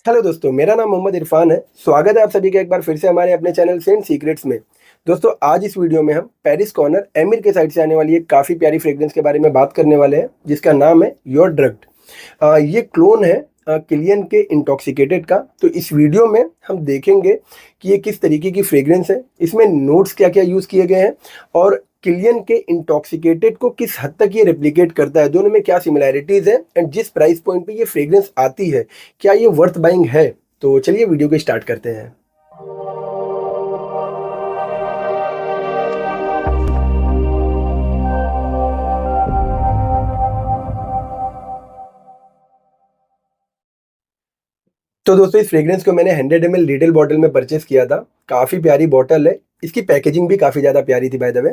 Hello दोस्तों, मेरा नाम मोहम्मद इरफान है। स्वागत है आप सभी का एक बार फिर से हमारे अपने चैनल सेंट सीक्रेट्स में। दोस्तों, आज इस वीडियो में हम पेरिस कॉर्नर एमिर के साइड से आने वाली एक काफ़ी प्यारी फ्रेग्रेंस के बारे में बात करने वाले हैं, जिसका नाम है योर ड्रग्ड। ये क्लोन है किलियन के इंटॉक्सिकेटेड का। तो इस वीडियो में हम देखेंगे कि ये किस तरीके की फ्रेग्रेंस है, इसमें नोट्स क्या क्या यूज़ किए गए हैं और किलियन के इंटॉक्सिकेटेड को किस हद तक ये रेप्लिकेट करता है, दोनों में क्या सिमिलैरिटीज़ है एंड जिस प्राइस पॉइंट पे ये फ्रेग्रेंस आती है, क्या ये वर्थ बाइंग है। तो चलिए वीडियो को स्टार्ट करते हैं। तो दोस्तों, इस फ्रेग्रेंस को मैंने 100 ml रिटेल बॉटल में परचेस किया था। काफ़ी प्यारी बॉटल है, इसकी पैकेजिंग भी काफ़ी ज़्यादा प्यारी थी। By the way,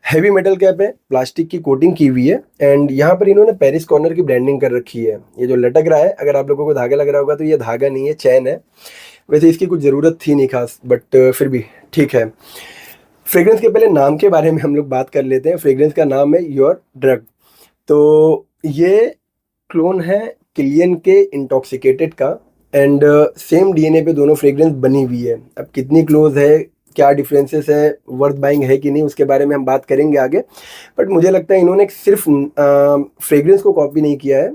heavy metal cap है, प्लास्टिक की कोटिंग की हुई है एंड यहाँ पर इन्होंने पेरिस कॉर्नर की ब्रांडिंग कर रखी है। ये जो लटक रहा है, अगर आप लोगों को धागा लग रहा होगा तो ये धागा नहीं है, चैन है। वैसे इसकी कुछ ज़रूरत थी नहीं खास, बट फिर भी ठीक है। फ्रेग्रेंस के पहले नाम के बारे में हम लोग बात कर लेते हैं। फ्रेग्रेंस का नाम है योर ड्रग। तो ये क्लोन है किलियन के इंटॉक्सिकेटेड का एंड सेम डीएनए पे दोनों फ्रेग्रेंस बनी हुई है। अब कितनी क्लोज है, क्या डिफरेंसेस है, वर्थ बाइंग है कि नहीं, उसके बारे में हम बात करेंगे आगे। बट मुझे लगता है इन्होंने सिर्फ फ्रेग्रेंस को कॉपी नहीं किया है,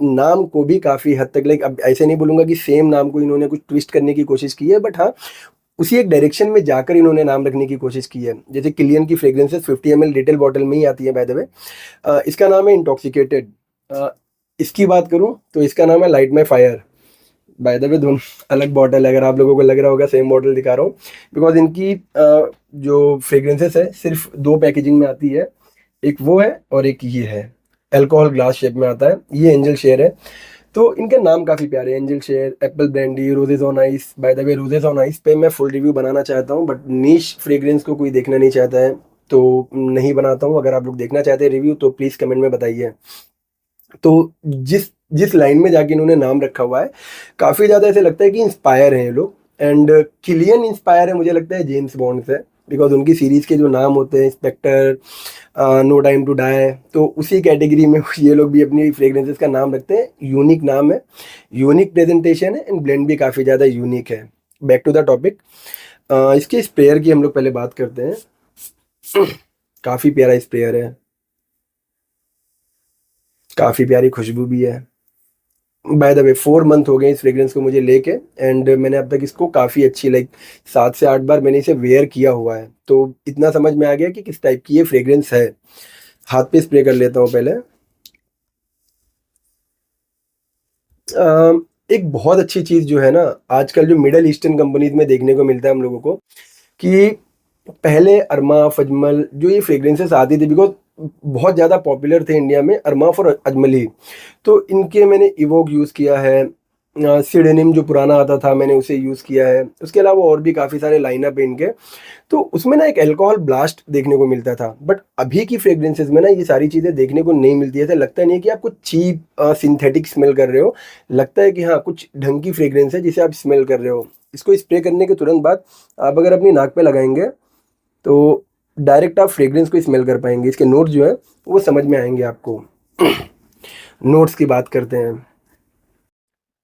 नाम को भी काफ़ी हद तक, लाइक, अब ऐसे नहीं बोलूँगा कि सेम नाम को इन्होंने कुछ ट्विस्ट करने की कोशिश की है, बट हाँ, उसी एक डायरेक्शन में जाकर इन्होंने नाम रखने की कोशिश की है। जैसे किलियन की फ्रेग्रेंसेस 50 ml रिटेल बॉटल में ही आती है। बाय द वे, इसका नाम है इंटॉक्सिकेटेड। इसकी बात करूं तो इसका नाम है light my fire. By the way, दोनों अलग बॉटल है, अगर आप लोगों को लग रहा होगा सेम बॉटल दिखा रहा हूँ, बिकॉज इनकी जो फ्रेग्रेंसेस है सिर्फ दो पैकेजिंग में आती है। एक वो है और एक ये है, अल्कोहल ग्लास शेप में आता है। ये एंजल शेयर है। तो इनके नाम काफ़ी प्यारे हैं, angel share, Apple brandy, roses on ice. By the way, roses on ice पे मैं फुल रिव्यू बनाना चाहता हूँ, बट नीश फ्रेग्रेंस को कोई देखना नहीं चाहता है तो नहीं बनाता हूँ। अगर आप लोग देखना चाहते हैं रिव्यू तो प्लीज़ कमेंट में बताइए। तो जिस जिस लाइन में जाके इन्होंने नाम रखा हुआ है, काफ़ी ज़्यादा ऐसे लगता है कि इंस्पायर हैं ये लोग। एंड किलियन इंस्पायर है, मुझे लगता है जेम्स बॉन्ड से, बिकॉज उनकी सीरीज़ के जो नाम होते हैं, inspector, no time to die, तो उसी कैटेगरी में ये लोग भी अपनी फ्रेग्रेंसेस का नाम रखते हैं। यूनिक नाम है, यूनिक प्रेजेंटेशन है एंड ब्लेंड भी काफ़ी ज़्यादा यूनिक है। बैक टू द टॉपिक, इसके स्प्रेयर की हम लोग पहले बात करते हैं। काफ़ी प्यारा स्प्रेयर है, काफ़ी प्यारी खुशबू भी है। बाय द वे, 4 मंथ हो गए इस फ्रेग्रेंस को मुझे लेके एंड मैंने अब तक इसको काफ़ी अच्छी, लाइक 7 से 8 बार मैंने इसे वेयर किया हुआ है। तो इतना समझ में आ गया कि किस टाइप की ये फ्रेग्रेंस है। हाथ पे स्प्रे कर लेता हूँ पहले। एक बहुत अच्छी चीज़ जो है ना, आजकल जो मिडल ईस्टर्न कंपनीज में देखने को मिलता है हम लोगों को, कि पहले अरमा फजमल जो ये फ्रेग्रेंसेस आती थी, बिकॉज बहुत ज़्यादा पॉपुलर थे इंडिया में अरमाफ और अजमली, तो इनके मैंने इवोक यूज़ किया है। सिडेनिम जो पुराना आता था मैंने उसे यूज़ किया है। उसके अलावा और भी काफ़ी सारे लाइनअप है इनके। तो उसमें ना एक अल्कोहल ब्लास्ट देखने को मिलता था, बट अभी की फ्रेग्रेंसेस में ना ये सारी चीज़ें देखने को नहीं मिलती है। ऐसा लगता नहीं है कि आप कुछ चीप सिंथेटिक स्मेल कर रहे हो, लगता है कि हाँ, कुछ ढंग की फ्रेग्रेंस है जिसे आप स्मेल कर रहे हो। इसको स्प्रे करने के तुरंत बाद आप अगर अपनी नाक पे लगाएंगे तो डायरेक्ट आप फ्रेग्रेंस को स्मेल कर पाएंगे। इसके नोट्स जो है वो समझ में आएंगे आपको। नोट्स की बात करते हैं,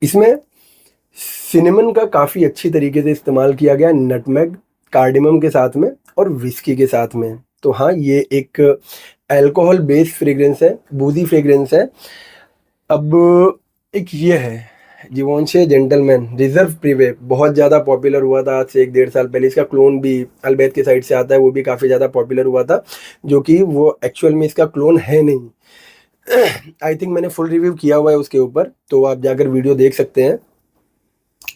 इसमें सिनेमन का काफ़ी अच्छी तरीके से इस्तेमाल किया गया, नटमेग, कार्डिमम के साथ में और विस्की के साथ में। तो हाँ, ये एक अल्कोहल बेस्ड फ्रेग्रेंस है, बूजी फ्रेग्रेंस है। अब एक ये है जीवॉन्शे जेंटलमैन रिजर्व प्रीवे, बहुत ज़्यादा पॉपुलर हुआ था आज से 1-1.5 साल पहले। इसका क्लोन भी अल्बैत के साइड से आता है, वो भी काफ़ी ज़्यादा पॉपुलर हुआ था, जो कि वो एक्चुअल में इसका क्लोन है नहीं। आई थिंक मैंने फुल रिव्यू किया हुआ है उसके ऊपर, तो आप जाकर वीडियो देख सकते हैं।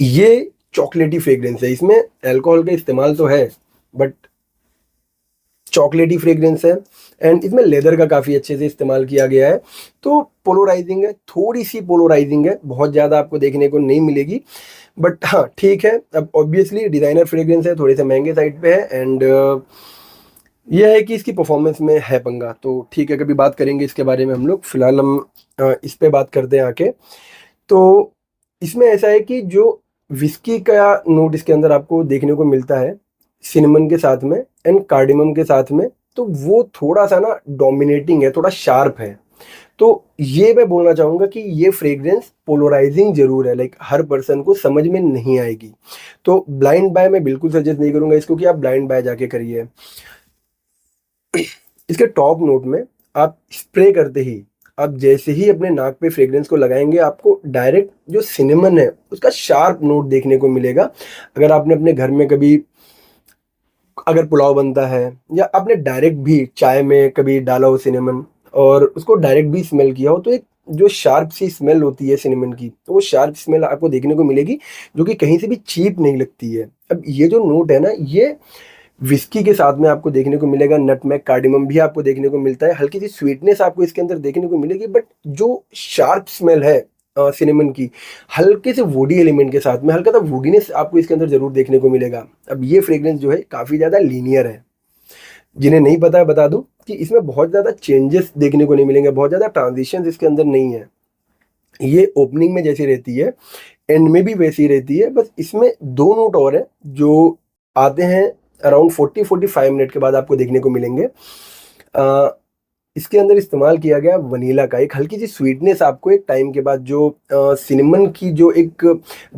ये चॉकलेटी फ्रेग्रेंस है, इसमें अल्कोहल का इस्तेमाल तो है बट चॉकलेटी फ्रेग्रेंस है एंड इसमें लेदर का काफ़ी अच्छे से इस्तेमाल किया गया है। तो पोलोराइजिंग है, थोड़ी सी पोलोराइजिंग है, बहुत ज़्यादा आपको देखने को नहीं मिलेगी, बट हाँ ठीक है। अब ऑब्वियसली डिज़ाइनर फ्रेग्रेंस है, थोड़े से महंगे साइड पे है एंड यह है कि इसकी परफॉर्मेंस में है पंगा। तो ठीक है, कभी बात करेंगे इसके बारे में हम लोग। फिलहाल हम इस पे बात करते हैं आके। तो इसमें ऐसा है कि जो विस्की का नोट इसके अंदर आपको देखने को मिलता है सिनेमन के साथ में एंड कार्डिमम के साथ में, तो वो थोड़ा सा ना डोमिनेटिंग है, थोड़ा शार्प है। तो ये मैं बोलना चाहूँगा कि ये फ्रेग्रेंस पोलराइजिंग ज़रूर है, लाइक हर पर्सन को समझ में नहीं आएगी। तो ब्लाइंड बाय मैं बिल्कुल सजेस्ट नहीं करूँगा इसको कि आप ब्लाइंड बाय जाके करिए। इसके टॉप नोट में आप स्प्रे करते ही, आप जैसे ही अपने नाक पे फ्रेग्रेंस को लगाएंगे, आपको डायरेक्ट जो सिनेमन है उसका शार्प नोट देखने को मिलेगा। अगर आपने अपने घर में कभी, अगर पुलाव बनता है या आपने डायरेक्ट भी चाय में कभी डाला हो सिनेमन और उसको डायरेक्ट भी स्मेल किया हो, तो एक जो शार्प सी स्मेल होती है सिनेमन की, तो वो शार्प स्मेल आपको देखने को मिलेगी, जो कि कहीं से भी चीप नहीं लगती है। अब ये जो नोट है ना, ये विस्की के साथ में आपको देखने को मिलेगा, नटमेग कार्डिमम भी आपको देखने को मिलता है, हल्की सी स्वीटनेस आपको इसके अंदर देखने को मिलेगी, बट जो शार्प स्मेल है सिनेमन की, हल्के से वुडी एलिमेंट के साथ में हल्का सा वुडीनेस आपको इसके अंदर जरूर देखने को मिलेगा। अब ये फ्रेग्रेंस जो है काफ़ी ज़्यादा लीनियर है। जिन्हें नहीं पता है बता दूं कि इसमें बहुत ज़्यादा चेंजेस देखने को नहीं मिलेंगे, बहुत ज़्यादा ट्रांजिशन इसके अंदर नहीं है। ये ओपनिंग में जैसी रहती है, एंड में भी वैसी रहती है, बस इसमें दो नोट और हैं जो आते हैं अराउंड 40-45 मिनट के बाद आपको देखने को मिलेंगे। इसके अंदर इस्तेमाल किया गया वनीला का, एक हल्की सी स्वीटनेस आपको एक टाइम के बाद, जो सिनेमन की जो एक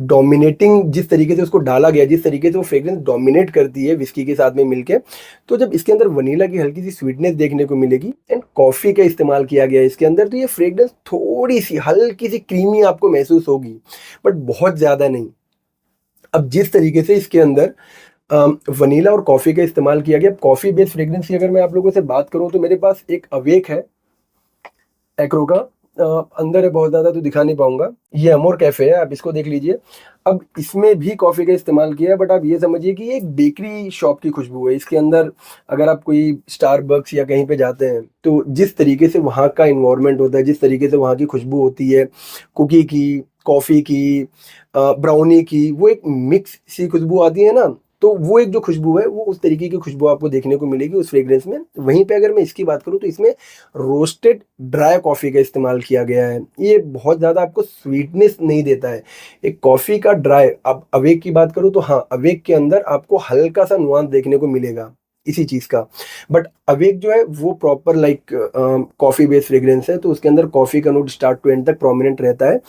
डोमिनेटिंग जिस तरीके से उसको डाला गया, जिस तरीके से वो फ्रेग्रेंस डोमिनेट करती है विस्की के साथ में मिलके, तो जब इसके अंदर वनीला की हल्की सी स्वीटनेस देखने को मिलेगी एंड कॉफ़ी का इस्तेमाल किया गया है इसके अंदर, तो ये फ्रेग्रेंस थोड़ी सी हल्की सी क्रीमी आपको महसूस होगी, बट बहुत ज़्यादा नहीं। अब जिस तरीके से इसके अंदर वनीला और कॉफ़ी का इस्तेमाल किया गया, कॉफ़ी बेस्ड फ्रेग्रेंस की अगर मैं आप लोगों से बात करूं, तो मेरे पास एक अवेक है एक्रो का, अंदर है बहुत ज़्यादा तो दिखा नहीं पाऊंगा, ये अमोर कैफ़े है, आप इसको देख लीजिए। अब इसमें भी कॉफ़ी का इस्तेमाल किया है, बट आप ये समझिए कि ये एक बेकरी शॉप की खुशबू है इसके अंदर। अगर आप कोई स्टारबक्स या कहीं पे जाते हैं, तो जिस तरीके से वहाँ का इन्वायरमेंट होता है, जिस तरीके से वहाँ की खुशबू होती है, कुकी की, कॉफ़ी की, ब्राउनी की, वो एक मिक्स सी खुशबू आती है ना, तो वो एक जो खुशबू है, वो उस तरीके की खुशबू आपको देखने को मिलेगी उस फ्रेग्रेंस में। वहीं पे अगर मैं इसकी बात करूँ, तो इसमें रोस्टेड ड्राई कॉफ़ी का इस्तेमाल किया गया है। ये बहुत ज़्यादा आपको स्वीटनेस नहीं देता है, एक कॉफ़ी का ड्राई। अब अवेक की बात करूँ तो हाँ, अवेक के अंदर आपको हल्का सा नुआंस देखने को मिलेगा इसी चीज़ का, बट अवेक जो है वो proper like coffee based fragrance है, तो उसके अंदर कॉफ़ी का नोट स्टार्ट टू एंड तक प्रोमिनेंट रहता है।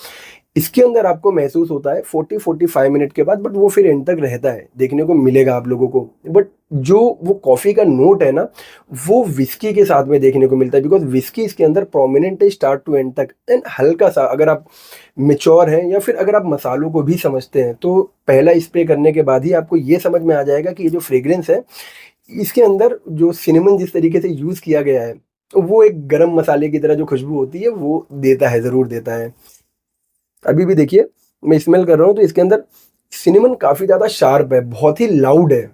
इसके अंदर आपको महसूस होता है 40-45 मिनट के बाद, बट वो फिर एंड तक रहता है, देखने को मिलेगा आप लोगों को। बट जो वो कॉफ़ी का नोट है ना, वो विस्की के साथ में देखने को मिलता है, बिकॉज विस्की इसके अंदर प्रोमिनेंट है स्टार्ट टू एंड तक। एंड हल्का सा अगर आप मेच्योर हैं या फिर अगर आप मसालों को भी समझते हैं, तो पहला स्प्रे करने के बाद ही आपको ये समझ में आ जाएगा कि ये जो फ्रेग्रेंस है, इसके अंदर जो सिनेमन जिस तरीके से यूज़ किया गया है, वो एक गरम मसाले की तरह जो खुशबू होती है वो देता है, ज़रूर देता है। अभी भी देखिए, मैं स्मेल कर रहा हूँ तो इसके अंदर सिनेमन काफ़ी ज़्यादा शार्प है, बहुत ही लाउड है।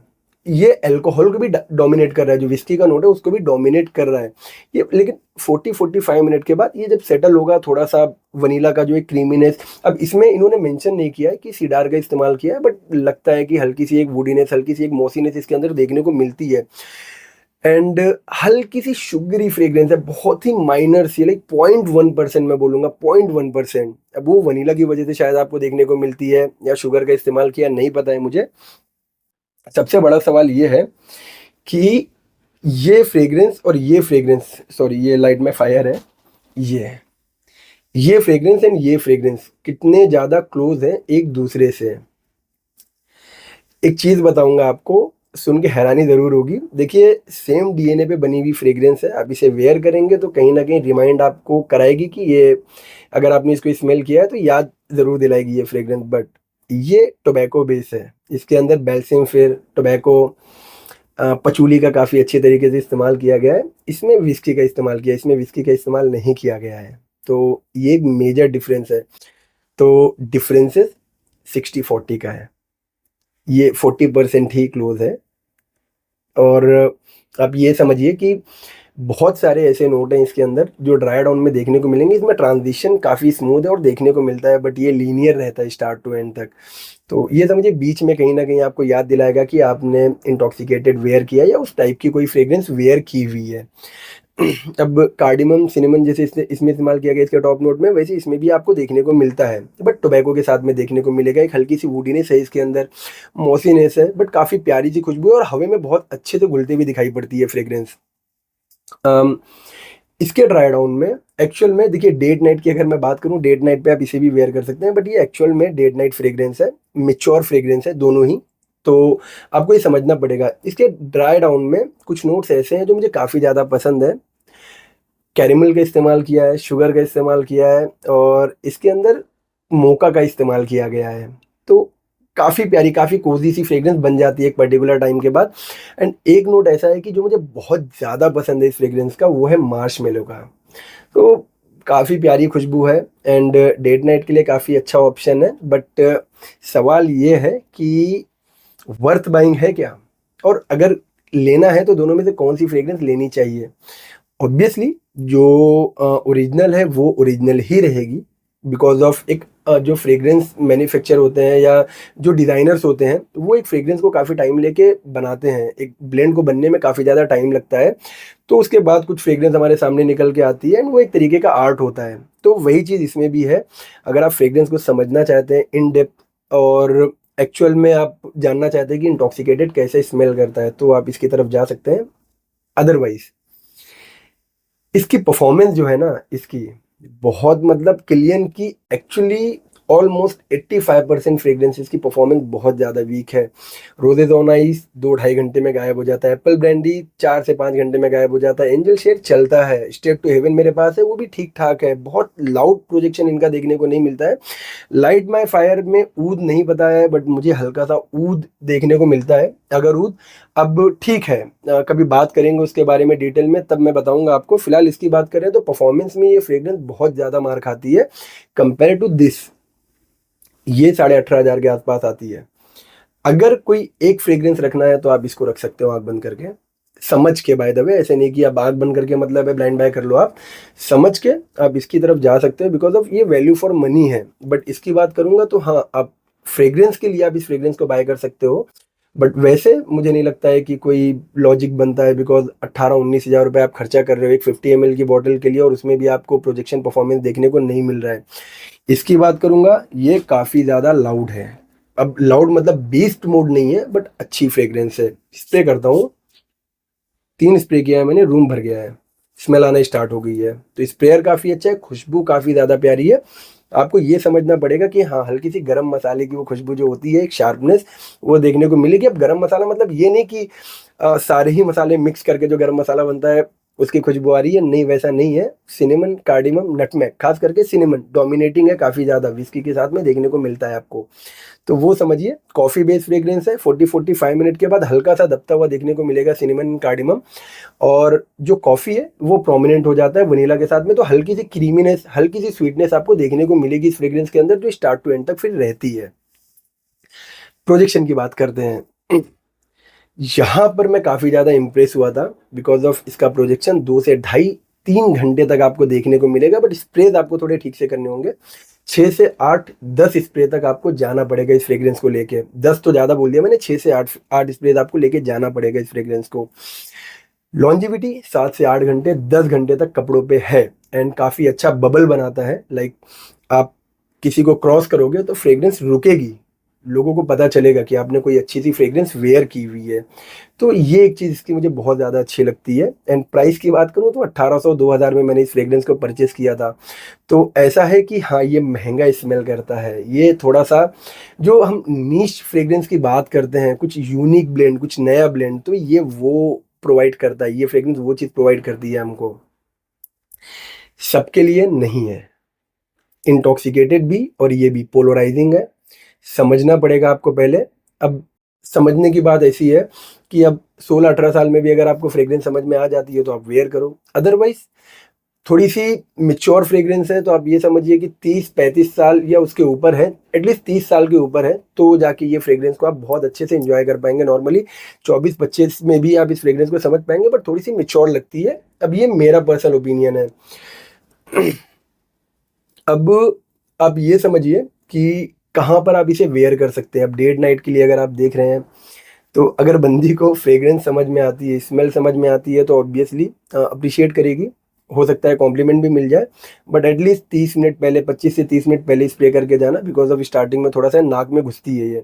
ये अल्कोहल को भी डोमिनेट कर रहा है, जो विस्की का नोट है उसको भी डोमिनेट कर रहा है ये। लेकिन 40-45 मिनट के बाद ये जब सेटल होगा, थोड़ा सा वनीला का जो एक क्रीमीनेस, अब इसमें इन्होंने मेंशन नहीं किया है कि सीडार का इस्तेमाल किया है, बट लगता है कि हल्की सी एक वुडीनेस, हल्की सी एक मोसीनेस इसके अंदर देखने को मिलती है। एंड हल्की सी शुगरी फ्रेग्रेंस है, बहुत ही माइनर सी, लाइक 0.1% मैं बोलूँगा, 0.1%। अब वो वनीला की वजह से शायद आपको देखने को मिलती है, या शुगर का इस्तेमाल किया, नहीं पता है मुझे। सबसे बड़ा सवाल ये है कि ये फ्रेग्रेंस, सॉरी ये लाइट में फायर है, ये फ्रेग्रेंस एंड ये फ्रेग्रेंस कितने ज़्यादा क्लोज हैं एक दूसरे से। एक चीज़ बताऊंगा आपको, सुन के हैरानी ज़रूर होगी। देखिए, सेम डीएनए पे बनी हुई फ्रेग्रेंस है, आप इसे वेयर करेंगे तो कहीं ना कहीं रिमाइंड आपको कराएगी कि ये, अगर आपने इसको स्मेल किया है तो याद ज़रूर दिलाएगी ये फ्रेग्रेंस। बट ये टोबैको बेस है, इसके अंदर बेल्सिम फिर टोबैको, पचूली का काफ़ी अच्छे तरीके से इस्तेमाल किया गया है। इसमें विस्की का इस्तेमाल किया, इसमें विस्की का इस्तेमाल नहीं किया गया है, तो ये एक मेजर डिफरेंस है। तो डिफरेंसेस 60-40 का है, ये 40% ही क्लोज है। और आप ये समझिए कि बहुत सारे ऐसे नोट हैं इसके अंदर जो ड्राई डाउन में देखने को मिलेंगे। इसमें ट्रांजिशन काफ़ी स्मूथ है और देखने को मिलता है, बट ये लीनियर रहता है स्टार्ट टू एंड तक। तो ये समझिए बीच में कहीं ना कहीं आपको याद दिलाएगा कि आपने इंटॉक्सिकेटेड वेयर किया या उस टाइप की कोई फ्रेग्रेंस वेयर की हुई है। अब कार्डिमम सिनेमन जैसे इसमें इस्तेमाल किया गया इसके टॉप नोट में, वैसे इसमें भी आपको देखने को मिलता है, बट टोबैको के साथ में देखने को मिलेगा। एक हल्की सी वुडीनेस है इसके अंदर, मॉसीनेस है, बट काफ़ी प्यारी सी खुशबू है और हवा में बहुत अच्छे से घुलती हुई दिखाई पड़ती है फ्रेग्रेंस। इसके ड्राई डाउन में एक्चुअल में देखिए, डेट नाइट की अगर मैं बात करूं, डेट नाइट पे आप इसे भी वेयर कर सकते हैं, बट ये एक्चुअल में डेट नाइट फ्रेग्रेंस है, मेच्योर फ्रेग्रेंस है दोनों ही। तो आपको ये समझना पड़ेगा। इसके ड्राई डाउन में कुछ नोट्स ऐसे हैं जो मुझे काफ़ी ज़्यादा पसंद है। कैरेमल का इस्तेमाल किया है, शुगर का इस्तेमाल किया है, और इसके अंदर मोका का इस्तेमाल किया गया है। तो काफ़ी प्यारी, काफ़ी कोजी सी फ्रेग्रेंस बन जाती है एक पर्टिकुलर टाइम के बाद। एंड एक नोट ऐसा है कि जो मुझे बहुत ज़्यादा पसंद है इस फ्रेग्रेंस का, वो है मार्शमेलो का। तो काफ़ी प्यारी खुशबू है, एंड डेट नाइट के लिए काफ़ी अच्छा ऑप्शन है। बट सवाल ये है कि वर्थ बाइंग है क्या, और अगर लेना है तो दोनों में से कौन सी फ्रेग्रेंस लेनी चाहिए। ऑब्वियसली जो ओरिजिनल है वो ओरिजिनल ही रहेगी, बिकॉज ऑफ एक जो फ्रेग्रेंस मैन्युफैक्चर होते हैं या जो डिज़ाइनर्स होते हैं, वो एक फ्रेग्रेंस को काफ़ी टाइम लेके बनाते हैं। एक ब्लेंड को बनने में काफ़ी ज़्यादा टाइम लगता है, तो उसके बाद कुछ फ्रेग्रेंस हमारे सामने निकल के आती है, एंड वो एक तरीके का आर्ट होता है। तो वही चीज़ इसमें भी है। अगर आप फ्रेग्रेंस को समझना चाहते हैं इन डेप्थ, और एक्चुअल में आप जानना चाहते हैं कि इंटॉक्सिकेटेड कैसे स्मेल करता है, तो आप इसकी तरफ जा सकते हैं। अदरवाइज इसकी परफॉर्मेंस जो है ना, इसकी बहुत मतलब किलियन की एक्चुअली ऑलमोस्ट 85% फ्रेग्रेंसेस की परफॉर्मेंस बहुत ज़्यादा वीक है। रोजेज ऑन आइस 2-2.5 घंटे में गायब हो जाता है। एप्पल ब्रांडी 4 से 5 घंटे में गायब हो जाता है। एंजल शेड चलता है। स्टेप टू हेवन मेरे पास है, वो भी ठीक ठाक है। बहुत लाउड प्रोजेक्शन इनका देखने को नहीं मिलता है। लाइट माई फायर में ऊद नहीं पता है, बट मुझे हल्का सा ऊद देखने को मिलता है। अगर ऊद अब ठीक है, कभी बात करेंगे उसके बारे में डिटेल में, तब मैं बताऊंगा आपको। फिलहाल इसकी बात करें तो परफॉर्मेंस में ये फ्रेग्रेंस बहुत ज़्यादा मार खाती है कंपेयर टू दिस। ये 18,500 के आसपास आती है। अगर कोई एक फ्रेग्रेंस रखना है तो आप इसको रख सकते हो आंख बंद करके, समझ के। बाय द वे, ऐसे नहीं कि आप आंख बंद करके मतलब है ब्लाइंड बाय कर लो। आप समझ के आप इसकी तरफ जा सकते हो, बिकॉज ऑफ ये वैल्यू फॉर मनी है। बट इसकी बात करूंगा तो हाँ, आप फ्रेग्रेंस के लिए आप इस फ्रेग्रेंस को बाय कर सकते हो। बट वैसे मुझे नहीं लगता है कि कोई लॉजिक बनता है, बिकॉज 18-19 हज़ार रुपये आप खर्चा कर रहे हो एक 50 ml की बॉटल के लिए, और उसमें भी आपको प्रोजेक्शन परफॉर्मेंस देखने को नहीं मिल रहा है। इसकी बात करूंगा, ये काफ़ी ज़्यादा लाउड है। अब लाउड मतलब बीस्ट मोड नहीं है, बट अच्छी फ्रेग्रेंस है। स्प्रे करता हूँ, 3 स्प्रे किया है मैंने, रूम भर गया है, स्मेल आना स्टार्ट हो गई है। तो स्प्रेयर काफ़ी अच्छा है, खुशबू काफ़ी ज़्यादा प्यारी है। आपको ये समझना पड़ेगा कि हाँ, हल्की सी गरम मसाले की वो खुशबू जो होती है, एक शार्पनेस वो देखने को मिलेगी। अब गरम मसाला मतलब ये नहीं कि सारे ही मसाले मिक्स करके जो गरम मसाला बनता है उसकी खुशबू आ रही है, नहीं, वैसा नहीं है। सिनेमन, कार्डिमम, नटमेग, खास करके सिनेमन डोमिनेटिंग है काफ़ी ज़्यादा, विस्की के साथ में देखने को मिलता है आपको। तो वो समझिए, कॉफ़ी बेस्ड फ्रेग्रेंस है। 40-45 मिनट के बाद हल्का सा दबता हुआ देखने को मिलेगा सिनेमन, कार्डिमम, और जो कॉफ़ी है वो प्रोमिनेंट हो जाता है वनीला के साथ में। तो हल्की सी क्रीमीनेस, हल्की सी स्वीटनेस आपको देखने को मिलेगी इस फ्रेग्रेंस के अंदर, जो स्टार्ट टू एंड तक फिर रहती है। प्रोजेक्शन की बात करते हैं। यहाँ पर मैं काफ़ी ज़्यादा इम्प्रेस हुआ था, बिकॉज ऑफ इसका प्रोजेक्शन 2 से ढाई 3 घंटे तक आपको देखने को मिलेगा। बट स्प्रेज आपको थोड़े ठीक से करने होंगे। 6 से 8-10 स्प्रे तक आपको जाना पड़ेगा इस फ्रेग्रेंस को लेके। 10 तो ज़्यादा बोल दिया मैंने, 6 से 8 स्प्रेज आपको लेके जाना पड़ेगा इस फ्रेग्रेंस को। लॉन्जिविटी 7 से 8 घंटे, 10 घंटे तक कपड़ों पे है, एंड काफ़ी अच्छा बबल बनाता है। लाइक आप किसी को क्रॉस करोगे तो फ्रेग्रेंस रुकेगी, लोगों को पता चलेगा कि आपने कोई अच्छी सी फ्रेग्रेंस वेयर की हुई है। तो ये एक चीज़ इसकी मुझे बहुत ज़्यादा अच्छी लगती है। एंड प्राइस की बात करूँ तो 1800-2000 में मैंने इस फ्रेग्रेंस को परचेस किया था। तो ऐसा है कि हाँ, ये महंगा स्मेल करता है। ये थोड़ा सा, जो हम नीश फ्रेग्रेंस की बात करते हैं, कुछ यूनिक ब्लेंड, कुछ नया ब्लेंड, तो ये वो प्रोवाइड करता है। ये फ्रेग्रेंस वो चीज़ प्रोवाइड करती है हमको। सबके लिए नहीं है, इंटॉक्सिकेटेड भी और ये भी पोलराइजिंग है। समझना पड़ेगा आपको पहले। अब समझने की बात ऐसी है कि अब 16-18 साल में भी अगर आपको फ्रेग्रेंस समझ में आ जाती है तो आप वेयर करो। अदरवाइज थोड़ी सी मिच्योर फ्रेग्रेंस है तो आप ये समझिए कि 30-35 साल या उसके ऊपर है, एटलीस्ट 30 साल के ऊपर है, तो जाके ये फ्रेग्रेंस को आप बहुत अच्छे से एंजॉय कर पाएंगे। नॉर्मली 24-25 में भी आप इस फ्रेग्रेंस को समझ पाएंगे, बट थोड़ी सी मिच्योर लगती है। अब ये मेरा पर्सनल ओपिनियन है। अब आप ये समझिए कि कहाँ पर आप इसे वेयर कर सकते हैं। अब डेट नाइट के लिए अगर आप देख रहे हैं, तो अगर बंदी को फ्रेग्रेंस समझ में आती है, स्मेल समझ में आती है, तो ऑब्वियसली अप्रिशिएट करेगी। हो सकता है कॉम्प्लीमेंट भी मिल जाए, बट एटलीस्ट 30 मिनट पहले, 25 से 30 मिनट पहले स्प्रे करके जाना, बिकॉज ऑफ स्टार्टिंग में थोड़ा सा नाक में घुसती है ये।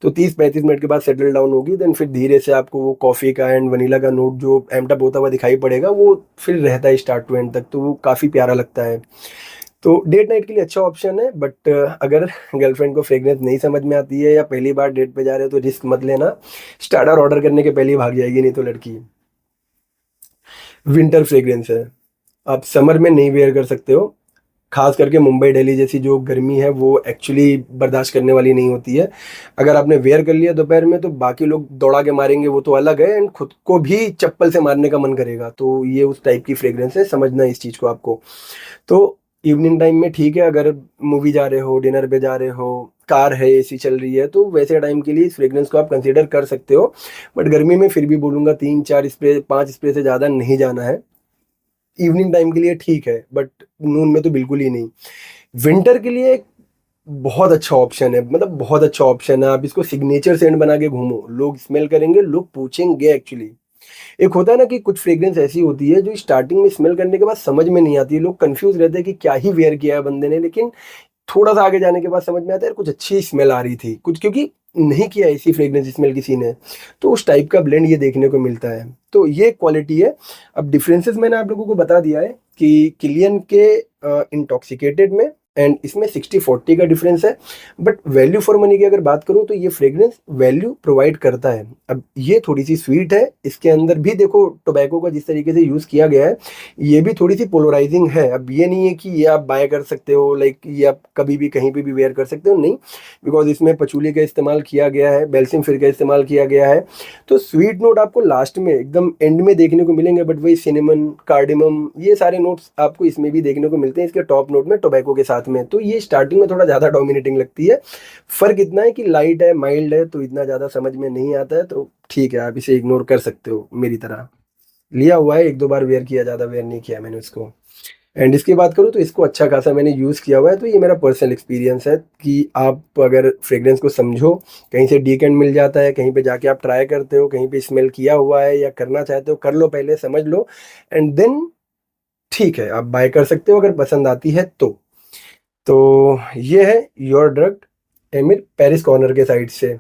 तो 30-35 मिनट के बाद सेटल डाउन होगी, देन फिर धीरे से आपको वो कॉफ़ी का एंड वनीला का नोट जो एम्प्ट होता हुआ दिखाई पड़ेगा, वो फिर रहता है स्टार्ट टू एंड तक, तो वो काफ़ी प्यारा लगता है। तो डेट नाइट के लिए अच्छा ऑप्शन है, बट अगर गर्लफ्रेंड को फ्रेग्रेंस नहीं समझ में आती है या पहली बार डेट पे जा रहे हो तो रिस्क मत लेना, स्टार्टर ऑर्डर करने के पहले ही भाग जाएगी नहीं तो लड़की। विंटर फ्रेग्रेंस है, आप समर में नहीं वेयर कर सकते हो, खास करके मुंबई दिल्ली जैसी जो गर्मी है वो एक्चुअली बर्दाश्त करने वाली नहीं होती है। अगर आपने वेयर कर लिया दोपहर में तो बाकी लोग दौड़ा के मारेंगे, वो तो अलग है, एंड खुद को भी चप्पल से मारने का मन करेगा, तो ये उस टाइप की फ्रेग्रेंस है, समझना इस चीज़ को आपको। तो इवनिंग टाइम में ठीक है, अगर मूवी जा रहे हो, डिनर पे जा रहे हो, कार है, एसी चल रही है, तो वैसे टाइम के लिए इस फ्रेग्रेंस को आप कंसीडर कर सकते हो। बट गर्मी में फिर भी बोलूँगा 3-4 स्प्रे, 5 स्प्रे से ज़्यादा नहीं जाना है। इवनिंग टाइम के लिए ठीक है, बट नून में तो बिल्कुल ही नहीं। विंटर के लिए एक बहुत अच्छा ऑप्शन है, मतलब बहुत अच्छा ऑप्शन है, आप इसको सिग्नेचर सेंट बना के घूमो, लोग स्मेल करेंगे, लोग पूछेंगे एक्चुअली। एक होता है ना कि कुछ फ्रेग्रेंस ऐसी होती है जो स्टार्टिंग में स्मेल करने के बाद समझ में नहीं आती है, लोग कंफ्यूज रहते हैं कि क्या ही वेयर किया है बंदे ने, लेकिन थोड़ा सा आगे जाने के बाद समझ में आता है कुछ अच्छी स्मेल आ रही थी, कुछ क्योंकि नहीं किया ऐसी फ्रेग्रेंस स्मेल किसी ने, तो उस टाइप का ब्लेंड ये देखने को मिलता है। तो ये क्वालिटी है। अब डिफरेंसेस मैंने आप लोगों को बता दिया है कि किलियन के इंटॉक्सिकेटेड में एंड इसमें 60-40 का डिफरेंस है, बट वैल्यू फॉर मनी की अगर बात करूं तो ये फ्रेग्रेंस वैल्यू प्रोवाइड करता है। अब ये थोड़ी सी स्वीट है, इसके अंदर भी देखो टोबैको का जिस तरीके से यूज़ किया गया है, ये भी थोड़ी सी पोलराइजिंग है। अब ये नहीं है कि ये आप बाय कर सकते हो, लाइक ये आप कभी भी कहीं पे भी वेयर कर सकते हो, नहीं, बिकॉज इसमें पचूली का इस्तेमाल किया गया है, बेल्सिम फिर का इस्तेमाल किया गया है, तो स्वीट नोट आपको लास्ट में एकदम एंड में देखने को मिलेंगे, बट वही सिनेमन, कार्डिमम, ये सारे नोट्स आपको इसमें भी देखने को मिलते हैं, इसके टॉप नोट में टोबैको के साथ में। तो ये स्टार्टिंग में थोड़ा ज़्यादा डोमिनेटिंग लगती है। फ़र्क इतना है कि लाइट है, माइल्ड है, तो इतना ज़्यादा समझ में नहीं आता है, तो ठीक है, आप इसे इग्नोर कर सकते हो मेरी तरह। लिया हुआ है, 1-2 बार वेयर किया, ज़्यादा वेयर नहीं किया मैंने उसको। एंड इसकी बात करूँ तो इसको अच्छा खासा मैंने यूज़ किया हुआ है, तो ये मेरा पर्सनल एक्सपीरियंस है कि आप अगर फ्रेग्रेंस को समझो, कहीं से डीकेंट मिल जाता है, कहीं पे जाके आप ट्राई करते हो, कहीं पे स्मेल किया हुआ है या करना चाहते हो, कर लो, पहले समझ लो, एंड देन ठीक है, आप बाय कर सकते हो अगर पसंद आती है तो। तो ये है your drug, emir Paris corner के साइड से।